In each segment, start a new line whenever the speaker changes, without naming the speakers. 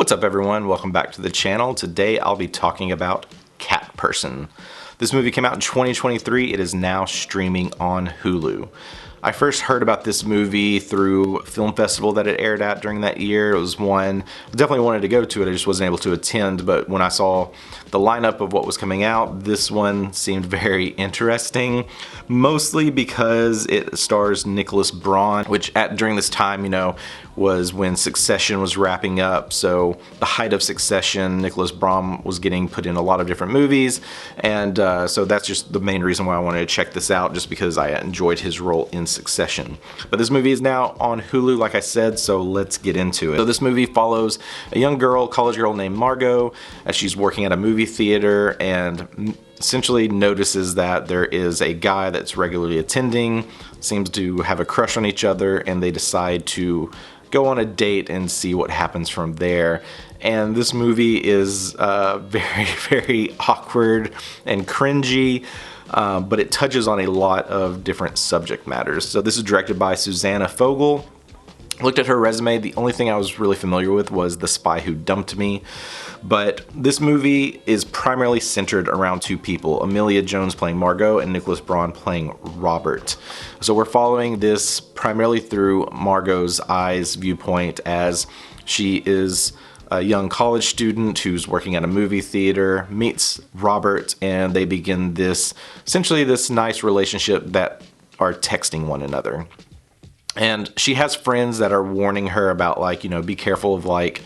What's up everyone, welcome back to the channel. Today I'll be talking about Cat Person. This movie came out in 2023, it is now streaming on Hulu. I first heard about this movie through a film festival that it aired at during that year. It was one, I definitely wanted to go to it, I just wasn't able to attend, but when I saw the lineup of what was coming out, this one seemed very interesting, mostly because it stars Nicholas Braun, which during this time, was when Succession was wrapping up. So the height of Succession, Nicholas Braun was getting put in a lot of different movies, and so that's just the main reason why I wanted to check this out, just because I enjoyed his role in Succession. But this movie is now on Hulu, like I said, so let's get into it. So this movie follows a young girl, college girl named Margot, as she's working at a movie theater and essentially notices that there is a guy that's regularly attending, seems to have a crush on each other, and they decide to go on a date and see what happens from there. And this movie is very, very awkward and cringy, but it touches on a lot of different subject matters. So this is directed by Susanna Fogel. Looked at her resume, the only thing I was really familiar with was The Spy Who Dumped Me. But this movie is primarily centered around two people, Emilia Jones playing Margot and Nicholas Braun playing Robert. So we're following this primarily through Margot's eyes viewpoint, as she is a young college student who's working at a movie theater, meets Robert, and they begin this, essentially this nice relationship that are texting one another. And she has friends that are warning her about, like, be careful of, like,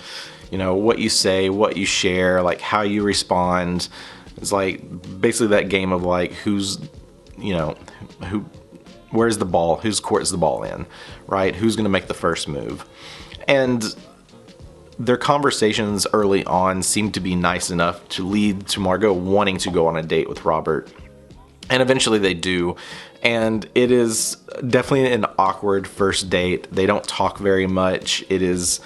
what you say, what you share, like how you respond. It's like basically that game of like where's the ball, whose court is the ball in, right? Who's gonna make the first move? And their conversations early on seem to be nice enough to lead to Margot wanting to go on a date with Robert. And eventually they do. And it is definitely an awkward first date. They don't talk very much. It is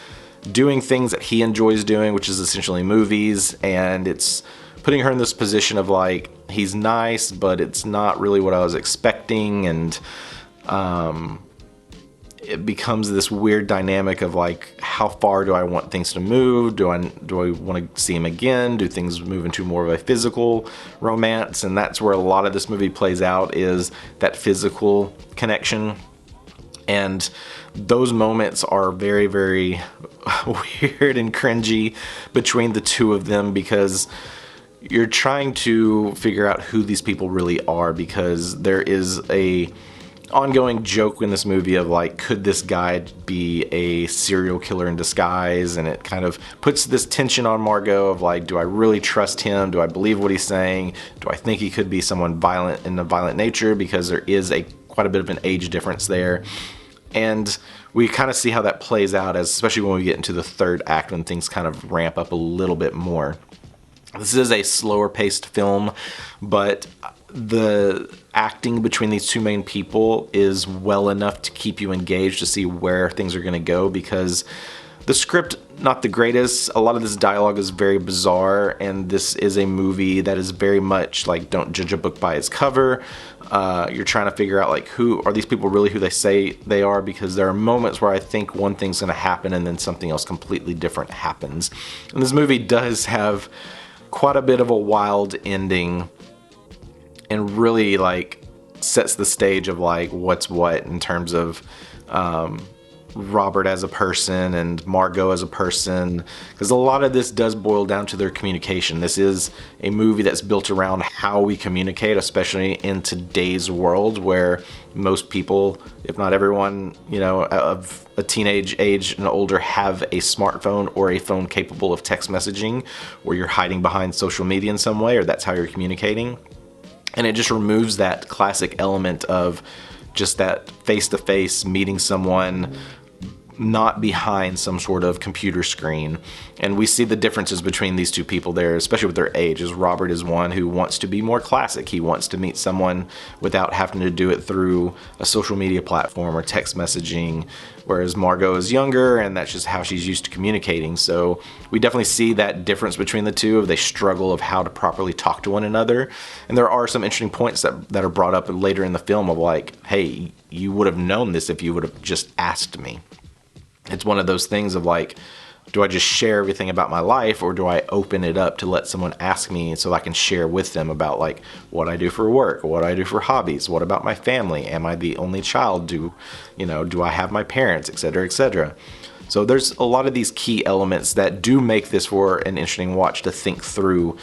doing things that he enjoys doing, which is essentially movies, and it's putting her in this position of like, he's nice, but it's not really what I was expecting, and it becomes this weird dynamic of like, how far do I want things to move? Do I want to see him again? Do things move into more of a physical romance? And that's where a lot of this movie plays out, is that physical connection. And those moments are very, very weird and cringy between the two of them, because you're trying to figure out who these people really are, because there is a ongoing joke in this movie of like, could this guy be a serial killer in disguise? And it kind of puts this tension on Margot of like, do I really trust him? Do I believe what he's saying? Do I think he could be someone violent in a violent nature? Because there is quite a bit of an age difference there. And we kind of see how that plays out, especially when we get into the third act, when things kind of ramp up a little bit more. This is a slower paced film, but the acting between these two main people is well enough to keep you engaged to see where things are going to go, because the script, not the greatest. A lot of this dialogue is very bizarre, and this is a movie that is very much like, don't judge a book by its cover. You're trying to figure out like, who are these people really, who they say they are, because there are moments where I think one thing's going to happen and then something else completely different happens. And this movie does have quite a bit of a wild ending, and really like sets the stage of like what's what in terms of Robert as a person and Margot as a person, because a lot of this does boil down to their communication. This is a movie that's built around how we communicate, especially in today's world where most people, if not everyone, of a teenage age and older, have a smartphone or a phone capable of text messaging, where you're hiding behind social media in some way, or that's how you're communicating. And it just removes that classic element of just that face-to-face meeting someone, not behind some sort of computer screen. And we see the differences between these two people there, especially with their ages. Robert is one who wants to be more classic. He wants to meet someone without having to do it through a social media platform or text messaging, whereas Margot is younger, and that's just how she's used to communicating. So we definitely see that difference between the two, of they struggle of how to properly talk to one another. And there are some interesting points that are brought up later in the film of like, hey, you would have known this if you would have just asked me. It's one of those things of like, do I just share everything about my life, or do I open it up to let someone ask me so I can share with them about like what I do for work, what I do for hobbies, what about my family, am I the only child, do I have my parents, etc., etc. So there's a lot of these key elements that do make this for an interesting watch to think through,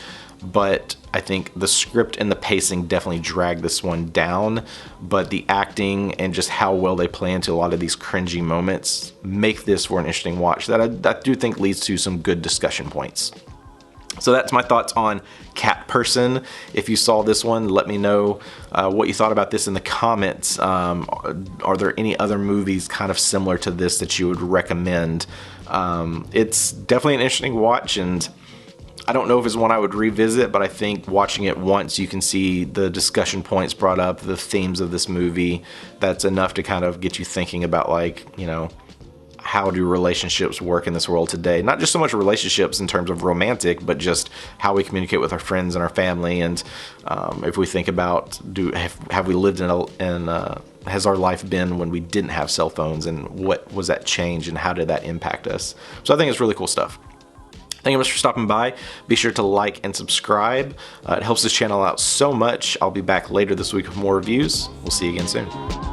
but I think the script and the pacing definitely drag this one down, but the acting and just how well they play into a lot of these cringy moments make this for an interesting watch that I do think leads to some good discussion points. So that's my thoughts on Cat Person. If you saw this one, let me know what you thought about this in the comments. Are there any other movies kind of similar to this that you would recommend? It's definitely an interesting watch, and I don't know if it's one I would revisit, but I think watching it once, you can see the discussion points brought up, the themes of this movie. That's enough to kind of get you thinking about, like, how do relationships work in this world today? Not just so much relationships in terms of romantic, but just how we communicate with our friends and our family. And if we think about, have we lived has our life been when we didn't have cell phones, and what was that change, and how did that impact us? So I think it's really cool stuff. Thank you much for stopping by. Be sure to like and subscribe. It helps this channel out so much. I'll be back later this week with more reviews. We'll see you again soon.